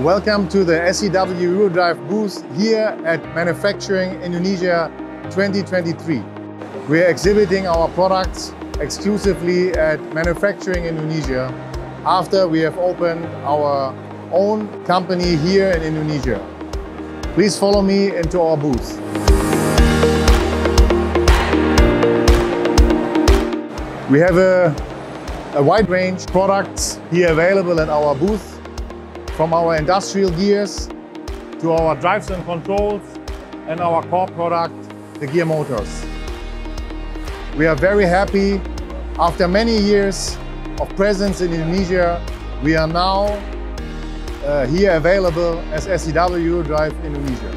Welcome to the SEW-EURODRIVE booth here at Manufacturing Indonesia 2023. We are exhibiting our products exclusively at Manufacturing Indonesia after we have opened our own company here in Indonesia. Please follow me into our booth. We have a wide range of products here available at our booth, from our industrial gears to our drives and controls and our core product, the gear motors. We are very happy. After many years of presence in Indonesia, we are now here available as SEW-EURODRIVE Indonesia.